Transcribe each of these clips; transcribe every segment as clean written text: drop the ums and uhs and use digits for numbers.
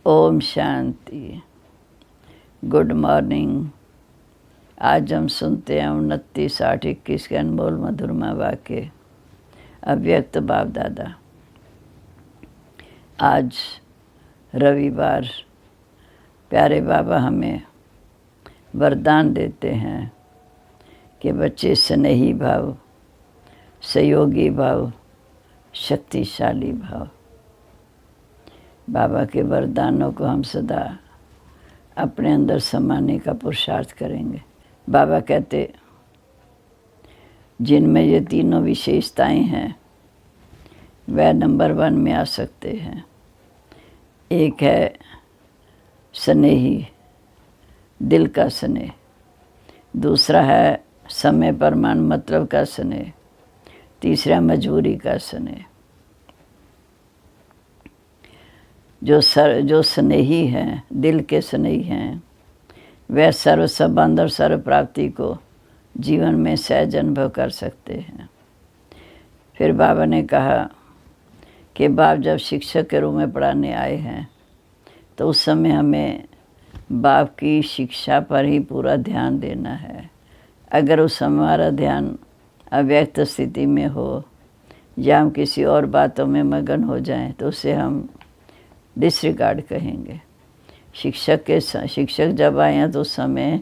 Om Shanti. Good morning. आज हम सुनते हैं 29, 8, 21 के अनमोल मधुरमा वाक्य अव्यक्त बाप दादा। आज रविवार प्यारे बाबा हमें वरदान देते हैं कि बच्चे स्नेही भाव, सहयोगी भाव, शक्तिशाली भाव। बाबा के वरदानों को हम सदा अपने अंदर समाने का पुरुषार्थ करेंगे। बाबा कहते जिनमें ये तीनों विशेषताएं हैं वह नंबर 1 में आ सकते हैं। एक है स्नेही, दिल का स्नेह। दूसरा है समय प्रमाण मतलब का स्नेह। तीसरा मजबूरी का स्नेह। जो स्नेही हैं, दिल के स्नेही हैं, वह सर्व संबंध और सर्व प्राप्ति को जीवन में सहज अनुभव कर सकते हैं। फिर बाबा ने कहा कि बाप जब शिक्षक के रूप में पढ़ाने आए हैं तो उस समय हमें बाप की शिक्षा पर ही पूरा ध्यान देना है। अगर उस समय हमारा ध्यान अव्यक्त स्थिति में हो या हम किसी और बातों में मगन हो जाएं तो उसे हम डिसरिगार्ड कहेंगे। शिक्षक जब आए हैं तो उस समय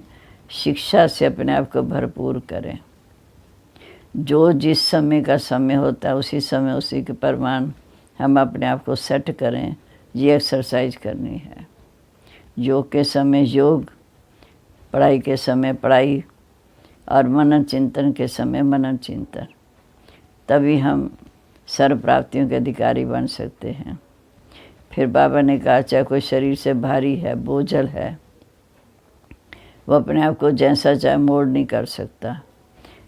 शिक्षा से अपने आप को भरपूर करें। जो जिस समय का समय होता है उसी समय उसी के प्रमाण हम अपने आप को सेट करें। ये एक्सरसाइज करनी है। योग के समय योग, पढ़ाई के समय पढ़ाई और मनन चिंतन के समय मनन चिंतन। तभी हम सर्व प्राप्तियों के अधिकारी बन सकते हैं। फिर बाबा ने कहा चाहे कोई शरीर से भारी है, बोझल है, वो अपने आप को जैसा चाहे मोड़ नहीं कर सकता।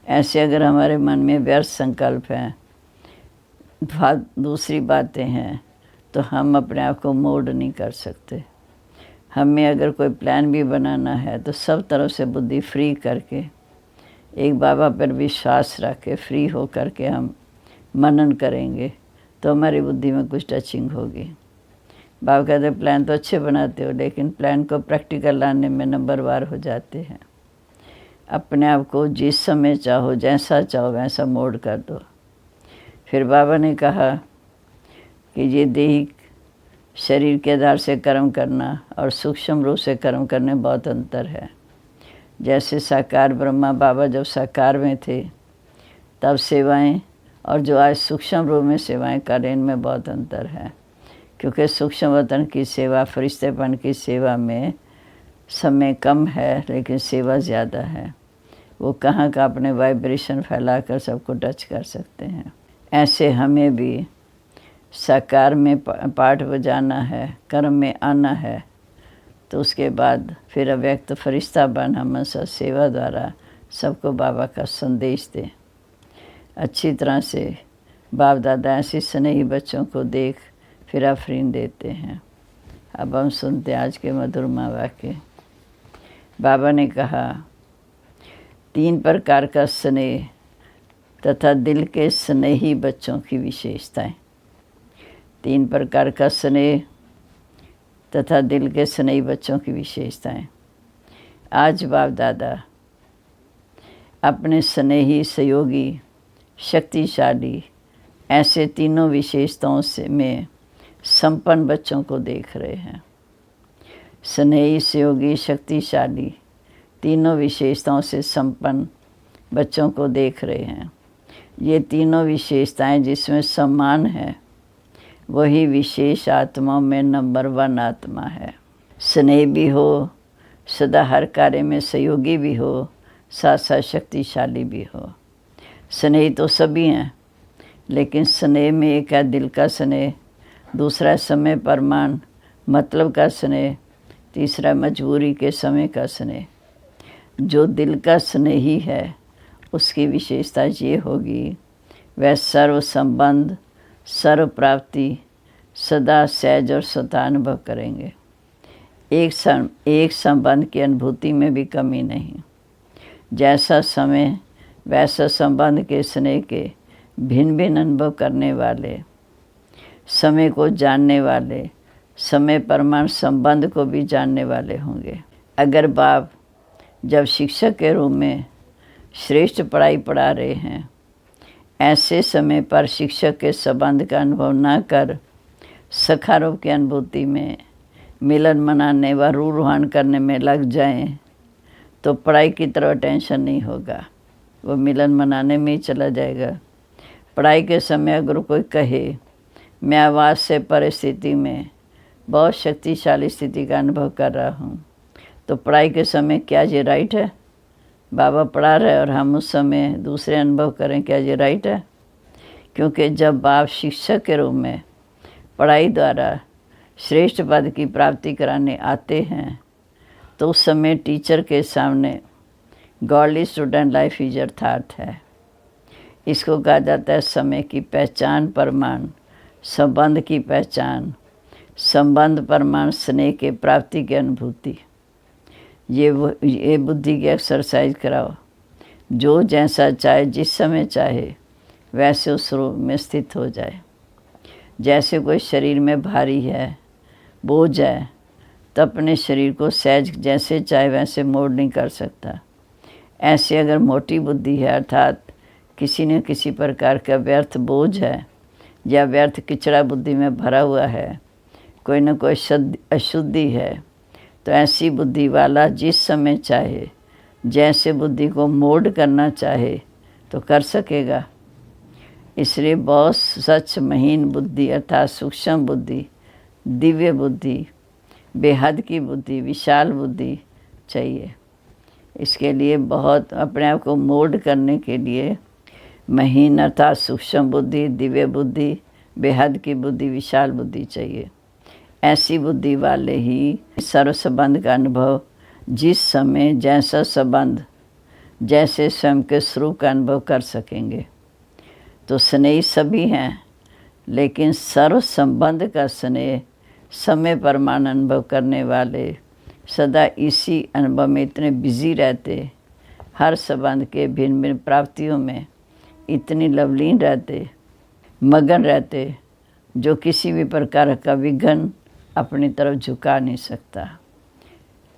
ऐसे अगर हमारे मन में व्यर्थ संकल्प हैं, दूसरी बातें हैं, तो हम अपने आप को मोड़ नहीं कर सकते। हमें अगर कोई प्लान भी बनाना है तो सब तरफ से बुद्धि फ्री करके एक बाबा पर विश्वास रख के फ्री हो करके हम मनन करेंगे तो हमारी बुद्धि में कुछ टचिंग होगी। बाबा कहते प्लान तो अच्छे बनाते हो लेकिन प्लान को प्रैक्टिकल लाने में नंबरवार हो जाते हैं। अपने आप को जिस समय चाहो जैसा चाहो वैसा मोड़ कर दो। फिर बाबा ने कहा कि ये दैहिक शरीर के आधार से कर्म करना और सूक्ष्म रूप से कर्म करने में बहुत अंतर है। जैसे साकार ब्रह्मा बाबा जब साकार में थे तब सेवाएं और जो आज सूक्ष्म रूप में सेवाएं करें इनमें बहुत अंतर है। क्योंकि सूक्ष्म वतन की सेवा, फरिश्तेपन की सेवा में समय कम है लेकिन सेवा ज़्यादा है। वो कहाँ का अपने वाइब्रेशन फैलाकर सबको टच कर सकते हैं। ऐसे हमें भी साकार में पाठ बजाना है, कर्म में आना है, तो उसके बाद फिर अव्यक्त फरिश्ता बन हम सेवा द्वारा सबको बाबा का संदेश दें। अच्छी तरह से बाप दादा ऐसे स्नेही बच्चों को देख फिर आफरीन देते हैं। अब हम सुनते हैं आज के मधुरमा वाक्य। बाबा ने कहा 3 प्रकार का स्नेह तथा दिल के स्नेही बच्चों की विशेषताएं। 3 प्रकार का स्नेह तथा दिल के स्नेही बच्चों की विशेषताएं। आज बाप दादा अपने स्नेही, सहयोगी, शक्तिशाली ऐसे तीनों विशेषताओं से में संपन्न बच्चों को देख रहे हैं। स्नेही, सहयोगी, शक्तिशाली तीनों विशेषताओं से संपन्न बच्चों को देख रहे हैं। ये तीनों विशेषताएं जिसमें सम्मान है वही विशेष आत्माओं में नंबर 1 आत्मा है। स्नेह भी हो, सदा हर कार्य में सहयोगी भी हो, साथ साथ शक्तिशाली भी हो। स्नेह तो सभी हैं लेकिन स्नेह में एक है दिल का स्नेह, दूसरा समय प्रमाण मतलब का स्नेह, तीसरा मजबूरी के समय का स्नेह। जो दिल का स्नेही है उसकी विशेषता ये होगी वह सर्व संबंध, सर्व प्राप्ति सदा सहज और स्वतः अनुभव करेंगे। एक संबंध की अनुभूति में भी कमी नहीं। जैसा समय वैसा संबंध के स्नेह के भिन्न भिन्न अनुभव करने वाले, समय को जानने वाले, समय परमाणु संबंध को भी जानने वाले होंगे। अगर बाप जब शिक्षक के रूप में श्रेष्ठ पढ़ाई पढ़ा रहे हैं, ऐसे समय पर शिक्षक के संबंध का अनुभव न कर सखा रूप की अनुभूति में मिलन मनाने व रूहान करने में लग जाएं, तो पढ़ाई की तरफ टेंशन नहीं होगा, वो मिलन मनाने में ही चला जाएगा। पढ़ाई के समय अगर कोई कहे मैं आवाज़ से परिस्थिति में बहुत शक्तिशाली स्थिति का अनुभव कर रहा हूँ, तो पढ़ाई के समय क्या ये राइट है? बाबा पढ़ा रहे और हम उस समय दूसरे अनुभव करें, क्या ये राइट है? क्योंकि जब आप शिक्षक के रूप में पढ़ाई द्वारा श्रेष्ठ पद की प्राप्ति कराने आते हैं, तो उस समय टीचर के सामने गॉडली स्टूडेंट लाइफ इज अर्थात है। इसको कहा जाता है समय की पहचान प्रमाण, संबंध की पहचान, संबंध प्रमाण, स्नेह के प्राप्ति की अनुभूति। ये बुद्धि की एक्सरसाइज कराओ। जो जैसा चाहे, जिस समय चाहे, वैसे उस रूप में स्थित हो जाए। जैसे कोई शरीर में भारी है, बोझ है, तो अपने शरीर को सहज जैसे चाहे वैसे मोड़ नहीं कर सकता। ऐसे अगर मोटी बुद्धि है, अर्थात किसी न किसी प्रकार का व्यर्थ बोझ है या व्यर्थ किचड़ा बुद्धि में भरा हुआ है, कोई न कोई अशुद्धि है, तो ऐसी बुद्धि वाला जिस समय चाहे, जैसे बुद्धि को मोड़ करना चाहे तो कर सकेगा। इसलिए बहुत सच महीन बुद्धि अर्थात सूक्ष्म बुद्धि, दिव्य बुद्धि, बेहद की बुद्धि, विशाल बुद्धि चाहिए। इसके लिए बहुत अपने आप को मोल्ड करने के लिए महीन अर्थात सूक्ष्म बुद्धि, दिव्य बुद्धि, बेहद की बुद्धि, विशाल बुद्धि चाहिए। ऐसी बुद्धि वाले ही सर्व संबंध का अनुभव जिस समय जैसा संबंध, जैसे स्वयं के स्वरूप का अनुभव कर सकेंगे। तो स्नेह सभी हैं, लेकिन सर्व संबंध का स्नेह समय परमाणु अनुभव करने वाले सदा इसी अनुभव में इतने बिजी रहते, हर संबंध के भिन्न भिन्न प्राप्तियों में इतनी लवलीन रहते, मगन रहते, जो किसी भी प्रकार का विघ्न अपनी तरफ झुका नहीं सकता।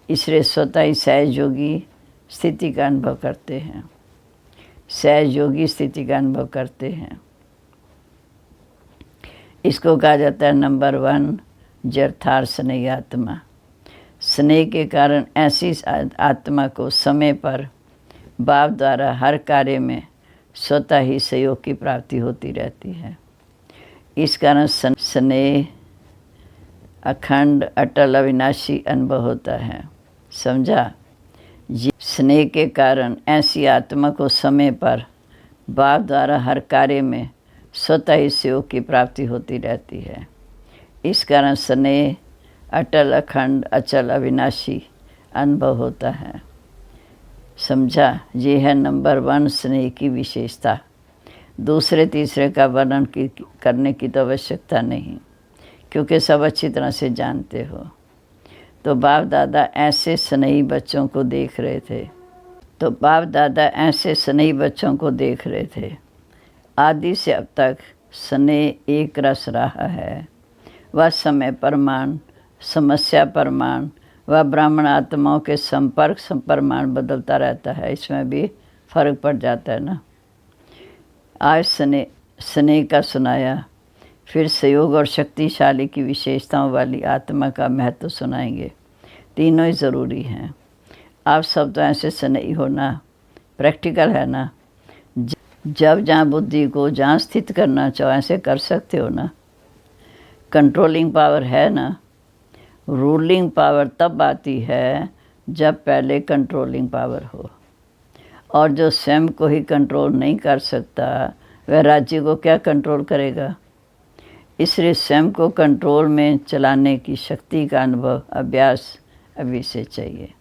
इसलिए स्वतः ही सहज योगी स्थिति का अनुभव करते हैं, सहज योगी स्थिति का अनुभव करते हैं। इसको कहा जाता है नंबर 1 यथार्थ स्नेही आत्मा। स्नेह के कारण ऐसी आत्मा को समय पर बाप द्वारा हर कार्य में स्वतः ही सहयोग की प्राप्ति होती रहती है। इस कारण स्नेह अखंड अटल अविनाशी अनुभव होता है। समझा? स्नेह के कारण ऐसी आत्मा को समय पर बाप द्वारा हर कार्य में स्वतः ही सहयोग की प्राप्ति होती रहती है। इस कारण स्नेह अटल अखंड अचल अविनाशी अनुभव होता है। समझा? ये है नंबर 1 स्नेह की विशेषता। दूसरे तीसरे का वर्णन करने की तो आवश्यकता नहीं, क्योंकि सब अच्छी तरह से जानते हो। तो बाप दादा ऐसे स्नेही बच्चों को देख रहे थे। आदि से अब तक स्नेह एक रस रहा है। वह समय प्रमाण, समस्या प्रमाण व ब्राह्मण आत्माओं के संपर्क प्रमाण बदलता रहता है। इसमें भी फर्क पड़ जाता है ना। आज स्नेह का सुनाया, फिर सहयोग और शक्तिशाली की विशेषताओं वाली आत्मा का महत्व सुनाएंगे। तीनों ही ज़रूरी हैं। आप सब तो ऐसे स्नेही होना प्रैक्टिकल है ना। जब जहाँ बुद्धि को जहाँ स्थित करना चाहो ऐसे कर सकते हो ना। कंट्रोलिंग पावर है ना। रूलिंग पावर तब आती है जब पहले कंट्रोलिंग पावर हो। और जो स्वयं को ही कंट्रोल नहीं कर सकता, वह राज्य को क्या कंट्रोल करेगा। इसलिए स्वयं को कंट्रोल में चलाने की शक्ति का अनुभव, अभ्यास अभी से चाहिए।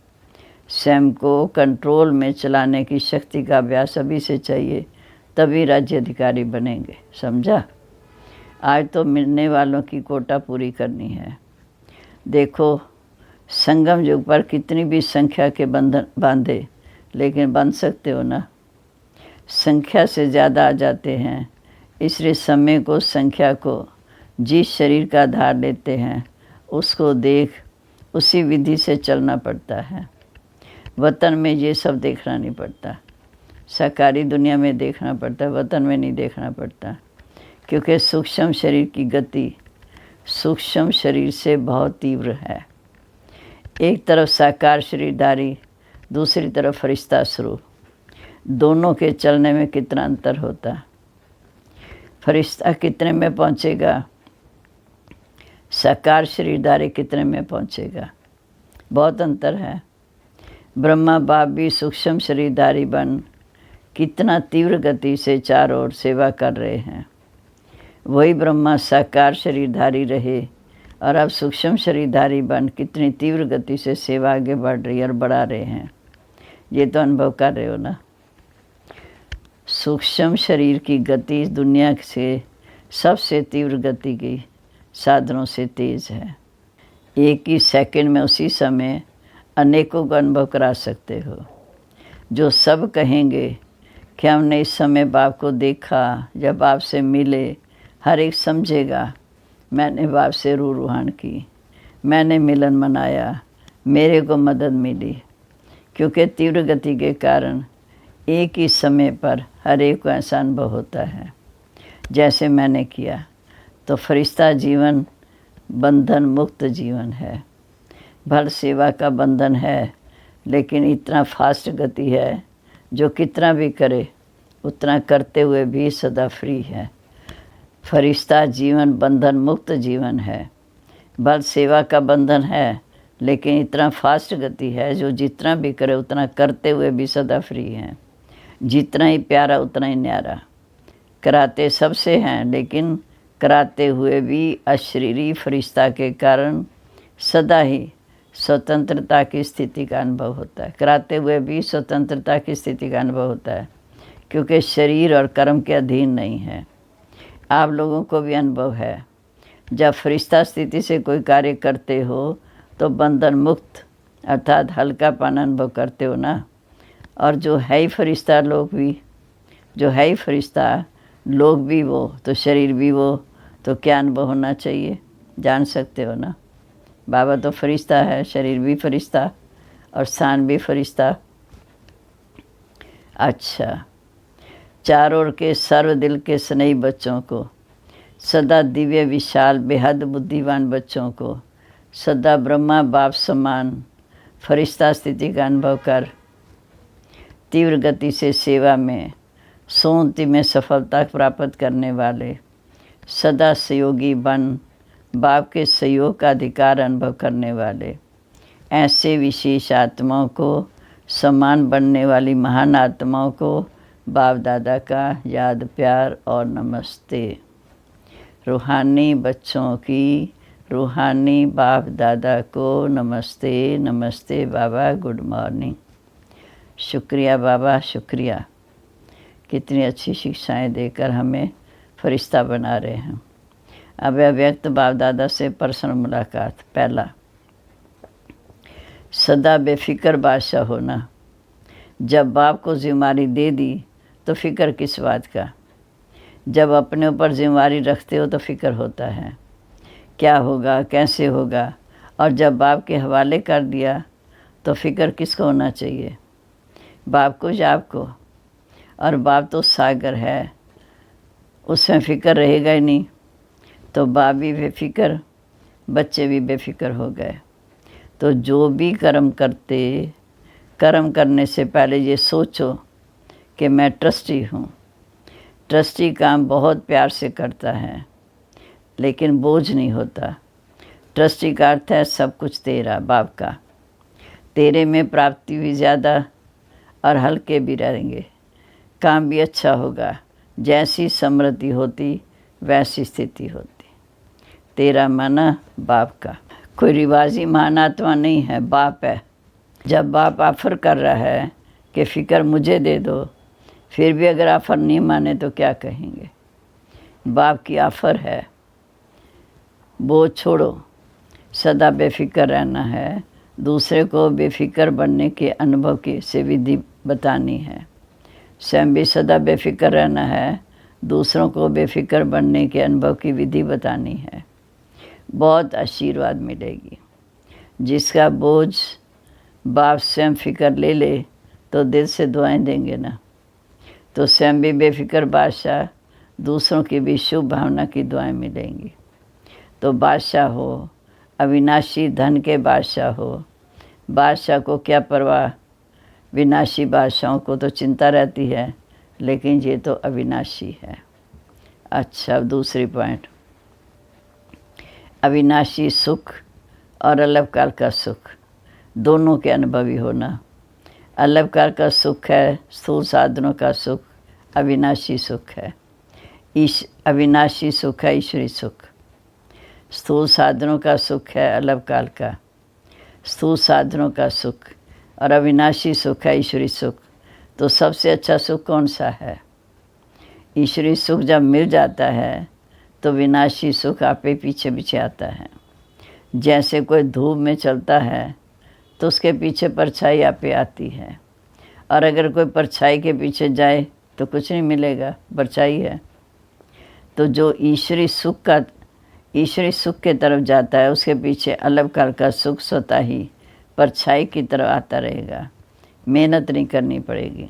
स्वयं को कंट्रोल में चलाने की शक्ति का अभ्यास अभी से चाहिए, तभी राज्य अधिकारी बनेंगे। समझा? आज तो मिलने वालों की कोटा पूरी करनी है। देखो, संगम युग पर कितनी भी संख्या के बंधन बांधे, लेकिन बंध सकते हो ना। संख्या से ज़्यादा आ जाते हैं। इसलिए समय को, संख्या को जिस शरीर का आधार लेते हैं उसको देख उसी विधि से चलना पड़ता है। वतन में ये सब देखना नहीं पड़ता, साकारी दुनिया में देखना पड़ता है, वतन में नहीं देखना पड़ता। क्योंकि सूक्ष्म शरीर की गति सूक्ष्म शरीर से बहुत तीव्र है। एक तरफ साकार शरीरधारी, दूसरी तरफ फरिश्ता स्वरूप, दोनों के चलने में कितना अंतर होता। फरिश्ता कितने में पहुंचेगा, साकार शरीरधारी कितने में पहुंचेगा, बहुत अंतर है। ब्रह्मा बाप भी सूक्ष्म शरीरधारी बन कितना तीव्र गति से चारों ओर सेवा कर रहे हैं। वही ब्रह्मा साकार शरीरधारी रहे और अब सूक्ष्म शरीरधारी बन कितनी तीव्र गति से सेवा आगे बढ़ रही और बढ़ा रहे हैं। ये तो अनुभव कर रहे हो ना। सूक्ष्म शरीर की गति इस दुनिया से सबसे तीव्र गति की साधनों से तेज है। एक ही सेकंड में उसी समय अनेकों को अनुभव करा सकते हो। जो सब कहेंगे कि हमने इस समय बाप को देखा, जब बाप से मिले, हर एक समझेगा मैंने बाप से रूहान की, मैंने मिलन मनाया, मेरे को मदद मिली। क्योंकि तीव्र गति के कारण एक ही समय पर हर एक को ऐसा अनुभव होता है जैसे मैंने किया। तो फरिश्ता जीवन बंधन मुक्त जीवन है। भर सेवा का बंधन है, लेकिन इतना फास्ट गति है जो कितना भी करे उतना करते हुए भी सदा फ्री है। फरिश्ता जीवन बंधन मुक्त जीवन है। भर सेवा का बंधन है, लेकिन इतना फास्ट गति है जो जितना भी करे उतना करते हुए भी सदा फ्री है। जितना ही प्यारा उतना ही न्यारा। कराते सबसे हैं, लेकिन कराते हुए भी अशरीरी फरिश्ता के कारण सदा ही स्वतंत्रता की स्थिति का अनुभव होता है। कराते हुए भी स्वतंत्रता की स्थिति का अनुभव होता है, क्योंकि शरीर और कर्म के अधीन नहीं है। आप लोगों को भी अनुभव है, जब फरिश्ता स्थिति से कोई कार्य करते हो तो बंधन मुक्त अर्थात हल्कापन अनुभव करते हो ना। और जो है ही फरिश्ता लोग भी, जो है ही फरिश्ता लोग भी वो, तो शरीर भी वो, तो क्या अनुभव होना चाहिए, जान सकते हो ना। बाबा तो फरिश्ता है, शरीर भी फरिश्ता और स्थान भी फरिश्ता। अच्छा, चारों ओर के सर्व दिल के स्नेही बच्चों को, सदा दिव्य विशाल बेहद बुद्धिमान बच्चों को, सदा ब्रह्मा बाप समान फरिश्ता स्थिति का अनुभव कर तीव्र गति से सेवा में सोंति में सफलता प्राप्त करने वाले, सदा सहयोगी बन बाप के सहयोग का अधिकार अनुभव करने वाले, ऐसे विशेष आत्माओं को समान बनने वाली महान आत्माओं को बाप दादा का याद प्यार और नमस्ते। रूहानी बच्चों की रूहानी बाप दादा को नमस्ते। नमस्ते बाबा, गुड मॉर्निंग। शुक्रिया बाबा, शुक्रिया। कितनी अच्छी शिक्षाएं देकर हमें फरिश्ता बना रहे हैं। अब अव्यक्त बाप दादा से पर्सनल मुलाकात। पहला, सदा बेफिक्र बादशाह होना। जब बाप को जिम्मेदारी दे दी तो फिक्र किस बात का। जब अपने ऊपर जिम्मेदारी रखते हो तो फिक्र होता है, क्या होगा, कैसे होगा। और जब बाप के हवाले कर दिया तो फिक्र किसको होना चाहिए, बाप को या आपको। और बाप तो सागर है, उसमें फ़िक्र रहेगा ही नहीं। तो बाप भी बेफिक्र, बच्चे भी बेफिक्र हो गए। तो जो भी कर्म करते, कर्म करने से पहले ये सोचो कि मैं ट्रस्टी हूँ। ट्रस्टी काम बहुत प्यार से करता है, लेकिन बोझ नहीं होता। ट्रस्टी का अर्थ है सब कुछ तेरा, बाप का। तेरे में प्राप्ति भी ज़्यादा और हल्के भी रहेंगे, काम भी अच्छा होगा। जैसी समृद्धि होती वैसी स्थिति होती। तेरा माना बाप का। कोई रिवाजी महान आत्मा नहीं है, बाप है। जब बाप ऑफर कर रहा है कि फ़िक्र मुझे दे दो, फिर भी अगर ऑफ़र नहीं माने तो क्या कहेंगे। बाप की ऑफ़र है, बोझ छोड़ो, सदा बेफिक्र रहना है। दूसरे को बेफिक्र बनने के अनुभव की से विधि बतानी है। स्वयं भी सदा बेफिक्र रहना है, दूसरों को बेफिक्र बनने के अनुभव की विधि बतानी है। बहुत आशीर्वाद मिलेगी। जिसका बोझ बाप स्वयं फिक्र ले ले तो दिल से दुआएं देंगे ना, तो स्वयं भी बेफिक्र बादशाह, दूसरों की भी शुभ भावना की दुआएं मिलेंगी। तो बादशाह हो, अविनाशी धन के बादशाह हो, बादशाह को क्या परवाह, विनाशी बादशाहों को तो चिंता रहती है, लेकिन ये तो अविनाशी है। अच्छा, दूसरी पॉइंट, अविनाशी सुख और अलपकाल का सुख दोनों के अनुभवी होना। अलपकाल का सुख है स्थूल साधनों का सुख, अविनाशी सुख है अविनाशी सुख है ईश्वरी सुख। स्थूल साधनों का सुख है अलपकाल का, स्थूल साधनों का सुख, और अविनाशी सुख है ईश्वरी सुख। तो सबसे अच्छा सुख कौन सा है? ईश्वरी सुख जब मिल जाता है तो विनाशी सुख आपे पीछे पीछे आता है। जैसे कोई धूप में चलता है तो उसके पीछे परछाई आपे आती है, और अगर कोई परछाई के पीछे जाए तो कुछ नहीं मिलेगा, परछाई है। तो जो ईश्वरी सुख के तरफ जाता है उसके पीछे अलपकाल का सुख स्वतः ही परछाई की तरफ आता रहेगा, मेहनत नहीं करनी पड़ेगी।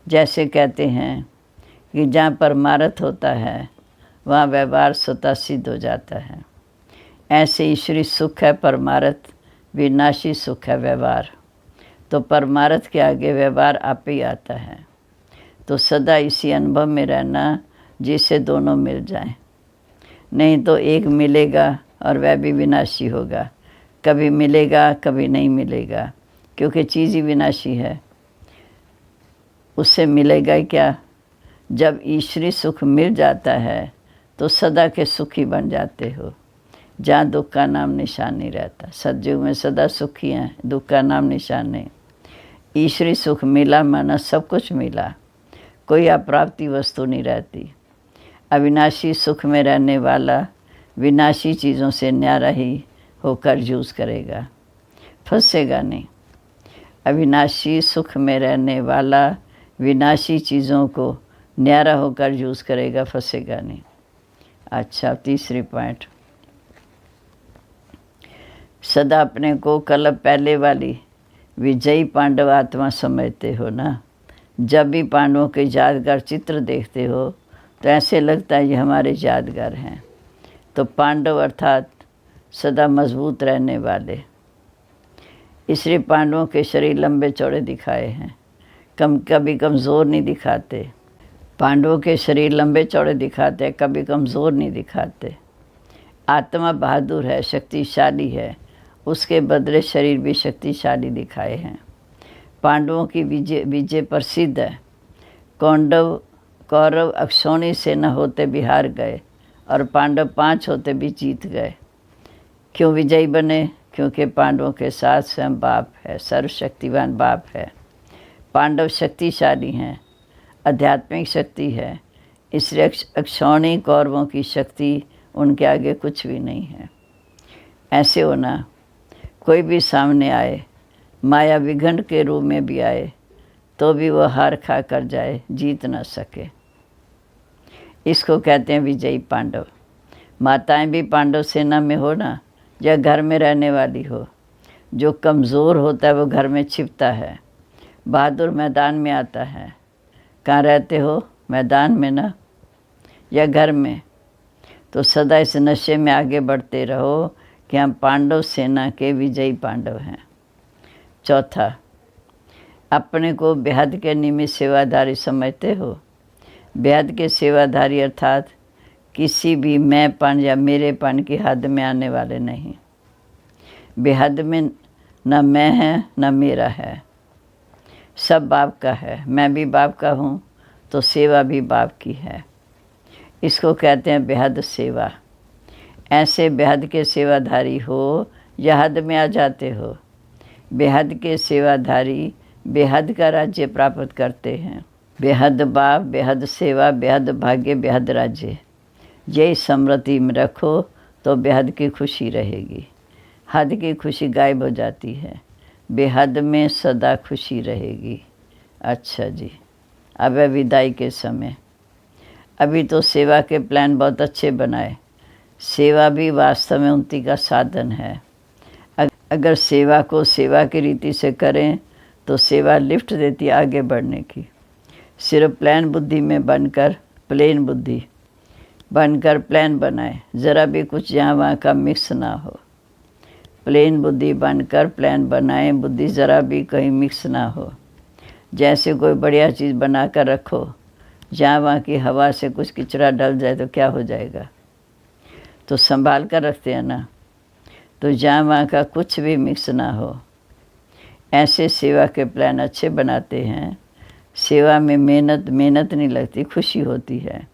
जैसे कहते हैं कि जहाँ परमार्थ होता है वहाँ व्यवहार स्वतः सिद्ध हो जाता है। ऐसे ईश्वरी सुख है परमार्थ, विनाशी सुख है व्यवहार। तो परमार्थ के आगे व्यवहार आप ही आता है। तो सदा इसी अनुभव में रहना जिससे दोनों मिल जाएं, नहीं तो एक मिलेगा और वह भी विनाशी होगा। कभी मिलेगा कभी नहीं मिलेगा, क्योंकि चीज़ ही विनाशी है, उससे मिलेगा ही क्या। जब ईश्वरी सुख मिल जाता है तो सदा के सुखी बन जाते हो, जहाँ दुख का नाम निशान नहीं रहता। सतयुग में सदा सुखी हैं, दुख का नाम निशान नहीं। ईश्वरी सुख मिला माना सब कुछ मिला, कोई अप्राप्ति वस्तु नहीं रहती। अविनाशी सुख में रहने वाला विनाशी चीज़ों से न्यारा ही होकर यूज़ करेगा, फंसेगा नहीं। अविनाशी सुख में रहने वाला विनाशी चीज़ों को न्यारा होकर यूज़ करेगा, फंसेगा नहीं। अच्छा, तीसरी पॉइंट, सदा अपने को कल पहले वाली विजयी पांडव आत्मा समझते हो ना। जब भी पांडवों के यादगार चित्र देखते हो तो ऐसे लगता है ये हमारे यादगार हैं। तो पांडव अर्थात सदा मजबूत रहने वाले, इसलिए पांडवों के शरीर लंबे चौड़े दिखाए हैं, कभी कमज़ोर नहीं दिखाते। पांडवों के शरीर लंबे चौड़े दिखाते हैं, कभी कमज़ोर नहीं दिखाते। आत्मा बहादुर है, शक्तिशाली है, उसके बदले शरीर भी शक्तिशाली दिखाए हैं। पांडवों की विजय प्रसिद्ध है। कौरव अक्षौणी सेना होते भी हार गए और पांडव 5 होते भी जीत गए। क्यों विजयी बने? क्योंकि पांडवों के साथ स्वयं बाप है, सर्वशक्तिवान बाप है। पांडव शक्तिशाली हैं, आध्यात्मिक शक्ति है, इसलिए अक्षौणी कौरवों की शक्ति उनके आगे कुछ भी नहीं है। ऐसे होना, कोई भी सामने आए, माया विघन के रूप में भी आए, तो भी वह हार खा कर जाए, जीत न सके। इसको कहते हैं विजयी पांडव। माताएं भी पांडव सेना में हो ना, या घर में रहने वाली हो। जो कमज़ोर होता है वो घर में छिपता है, बहादुर मैदान में आता है। कहाँ रहते हो? मैदान में ना, या घर में। तो सदा इस नशे में आगे बढ़ते रहो कि हम पांडव सेना के विजयी पांडव हैं। चौथा, अपने को बेहद के निमित्त सेवाधारी समझते हो। बेहद के सेवाधारी अर्थात किसी भी मैंपन या मेरेपन की हद में आने वाले नहीं। बेहद में न मैं है न मेरा है, सब बाप का है। मैं भी बाप का हूँ तो सेवा भी बाप की है। इसको कहते हैं बेहद सेवा। ऐसे बेहद के सेवाधारी हो या हद में आ जाते हो। बेहद के सेवाधारी बेहद का राज्य प्राप्त करते हैं। बेहद बाप, बेहद सेवा, बेहद भाग्य, बेहद राज्य, यही स्मृति में रखो तो बेहद की खुशी रहेगी। हद की खुशी गायब हो जाती है, बेहद में सदा खुशी रहेगी। अच्छा जी, अब है विदाई के समय। अभी तो सेवा के प्लान बहुत अच्छे बनाए, सेवा भी वास्तव में उन्नति का साधन है। अगर सेवा को सेवा की रीति से करें तो सेवा लिफ्ट देती है आगे बढ़ने की। सिर्फ प्लान बुद्धि में बनकर प्लेन बुद्धि बनकर प्लान बनाए, ज़रा भी कुछ यहाँ वहाँ का मिक्स ना हो। प्लेन बुद्धि बनकर प्लान बनाए, बुद्धि ज़रा भी कहीं मिक्स ना हो। जैसे कोई बढ़िया चीज़ बना कर रखो, जहाँ वहाँ की हवा से कुछ कचरा डल जाए तो क्या हो जाएगा, तो संभाल कर रखते हैं ना। तो जहाँ वहाँ का कुछ भी मिक्स ना हो, ऐसे सेवा के प्लान अच्छे बनाते हैं। सेवा में मेहनत नहीं लगती, खुशी होती है,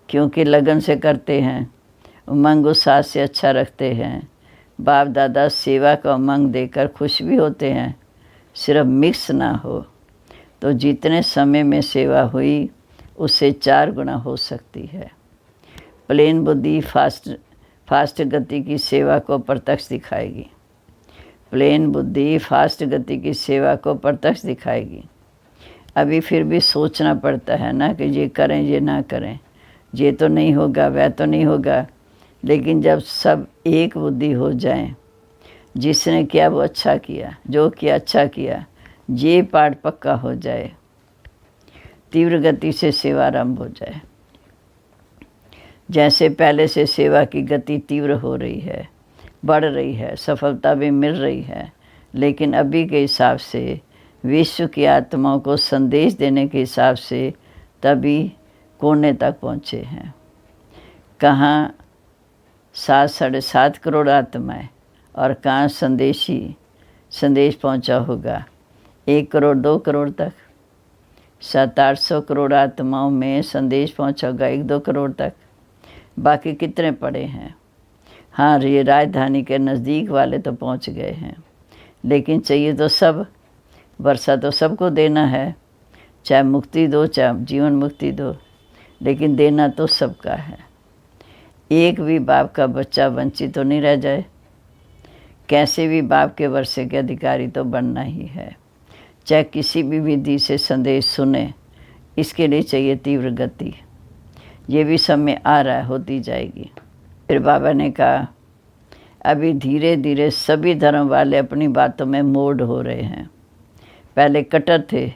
क्योंकि लगन से करते हैं, उमंग उत्साह से अच्छा रखते हैं। बाप दादा सेवा का उमंग देकर खुश भी होते हैं। सिर्फ मिक्स ना हो तो जितने समय में सेवा हुई उससे 4 गुना हो सकती है। प्लेन बुद्धि फास्ट गति की सेवा को प्रत्यक्ष दिखाएगी। प्लेन बुद्धि फास्ट गति की सेवा को प्रत्यक्ष दिखाएगी। अभी फिर भी सोचना पड़ता है ना कि ये करें ये ना करें, ये तो नहीं होगा वह तो नहीं होगा। लेकिन जब सब एक बुद्धि हो जाए, जिसने किया वो अच्छा किया, जो किया अच्छा किया, ये पाठ पक्का हो जाए, तीव्र गति से सेवा आरंभ हो जाए। जैसे पहले से सेवा की गति तीव्र हो रही है, बढ़ रही है, सफलता भी मिल रही है, लेकिन अभी के हिसाब से विश्व की आत्माओं को संदेश देने के हिसाब से तभी कोने तक पहुँचे हैं। कहाँ 7-7.5 करोड़ आत्माएं और कहाँ संदेश पहुँचा होगा 1 करोड़ 2 करोड़ तक। 700-800 करोड़ आत्माओं में संदेश पहुँचा होगा 1-2 करोड़ तक। बाकी कितने पड़े हैं? हाँ, ये राजधानी के नज़दीक वाले तो पहुँच गए हैं, लेकिन चाहिए तो सब। वर्षा तो सबको देना है, चाहे मुक्ति दो चाहे जीवन मुक्ति दो, लेकिन देना तो सबका है। एक भी बाप का बच्चा वंचित तो नहीं रह जाए। कैसे भी बाप के वर्षे के अधिकारी तो बनना ही है, चाहे किसी भी विधि से संदेश सुने। इसके लिए चाहिए तीव्र गति। ये भी समय आ रहा है, होती जाएगी। फिर बाबा ने कहा अभी धीरे धीरे सभी धर्म वाले अपनी बातों में मोड़ हो रहे हैं। पहले कट्टर थे,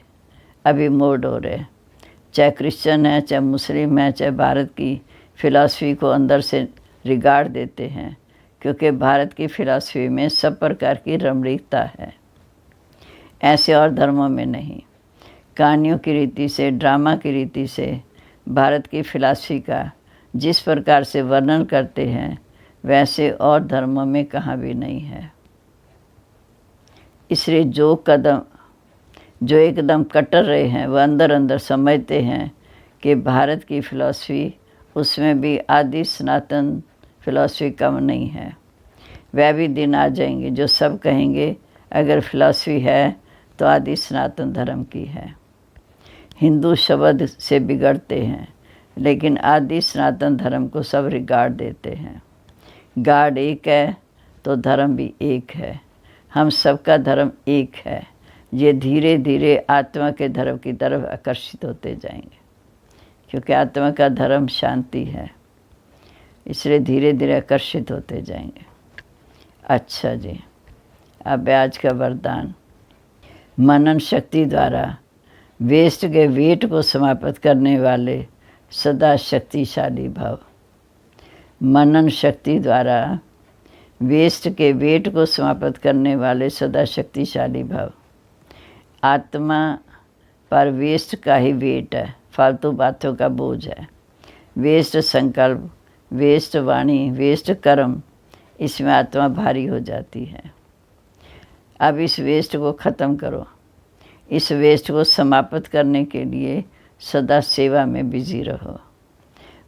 अभी मोड़ हो रहे हैं। चाहे क्रिश्चियन है, चाहे मुस्लिम है, चाहे भारत की फ़िलासफ़ी को अंदर से रिगार्ड देते हैं, क्योंकि भारत की फ़िलासफ़ी में सब प्रकार की रमणीकता है, ऐसे और धर्मों में नहीं। कहानियों की रीति से, ड्रामा की रीति से भारत की फ़िलासफ़ी का जिस प्रकार से वर्णन करते हैं, वैसे और धर्मों में कहाँ भी नहीं है। इसलिए जो एकदम कट्टर रहे हैं, वह अंदर अंदर समझते हैं कि भारत की फ़िलासफ़ी, उसमें भी आदि सनातन फ़िलासफ़ी कम नहीं है। वह भी दिन आ जाएंगे जो सब कहेंगे अगर फ़िलासफ़ी है तो आदि सनातन धर्म की है। हिंदू शब्द से बिगड़ते हैं, लेकिन आदि सनातन धर्म को सब रिगार्ड देते हैं। गॉड एक है तो धर्म भी एक है। हम सबका धर्म एक है। ये धीरे धीरे आत्मा के धर्म की तरफ आकर्षित होते जाएंगे, क्योंकि आत्मा का धर्म शांति है, इसलिए धीरे धीरे आकर्षित होते जाएंगे। अच्छा जी, अब आज का वरदान। मनन शक्ति द्वारा वेस्ट के वेट को समाप्त करने वाले सदा शक्तिशाली भव। मनन शक्ति द्वारा वेस्ट के वेट को समाप्त करने वाले सदा शक्तिशाली भव। आत्मा पर वेस्ट का ही वेट है, फालतू बातों का बोझ है। वेस्ट संकल्प, वेस्ट वाणी, वेस्ट कर्म, इसमें आत्मा भारी हो जाती है। अब इस वेस्ट को ख़त्म करो। इस वेस्ट को समाप्त करने के लिए सदा सेवा में बिजी रहो।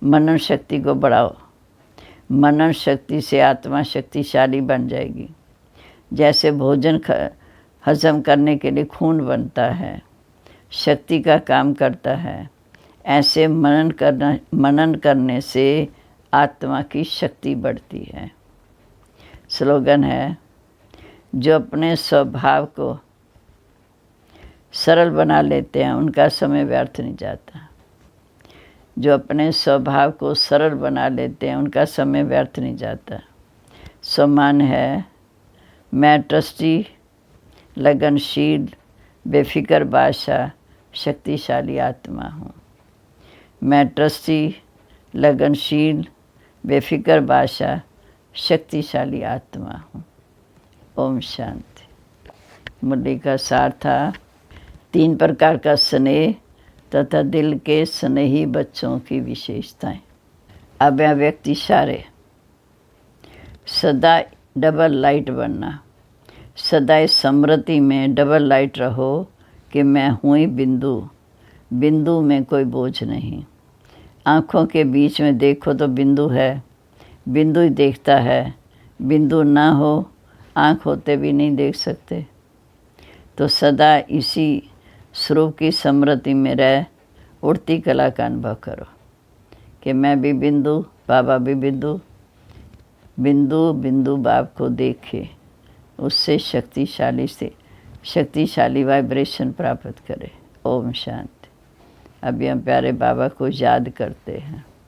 मनन शक्ति को बढ़ाओ। मनन शक्ति से आत्मा शक्तिशाली बन जाएगी। जैसे भोजन हजम करने के लिए खून बनता है, शक्ति का काम करता है, ऐसे मनन करने से आत्मा की शक्ति बढ़ती है। स्लोगन है, जो अपने स्वभाव को सरल बना लेते हैं उनका समय व्यर्थ नहीं जाता। जो अपने स्वभाव को सरल बना लेते हैं उनका समय व्यर्थ नहीं जाता। सम्मान है, मैं ट्रस्टी, लगनशील, बेफिक्र बादशाह, शक्तिशाली आत्मा हूँ। मैं ट्रस्टी, लगनशील, बेफिक्र बादशाह, शक्तिशाली आत्मा हूँ। ओम शांति। मुरली का सार था 3 प्रकार का स्नेह तथा दिल के स्नेही बच्चों की विशेषताएं। अव्यक्त इशारे। सदा डबल लाइट बनना। सदा इस स्मृति में डबल लाइट रहो कि मैं हूँ ही बिंदु, बिंदु में कोई बोझ नहीं। आँखों के बीच में देखो तो बिंदु है, बिंदु ही देखता है। बिंदु ना हो आँख होते भी नहीं देख सकते। तो सदा इसी स्वरूप की स्मृति में रह उड़ती कला का अनुभव करो कि मैं भी बिंदु, बाबा भी बिंदु, बिंदु बिंदु बाप को देखे, उससे शक्तिशाली वाइब्रेशन प्राप्त करे। ओम शांति। अभी हम प्यारे बाबा को याद करते हैं।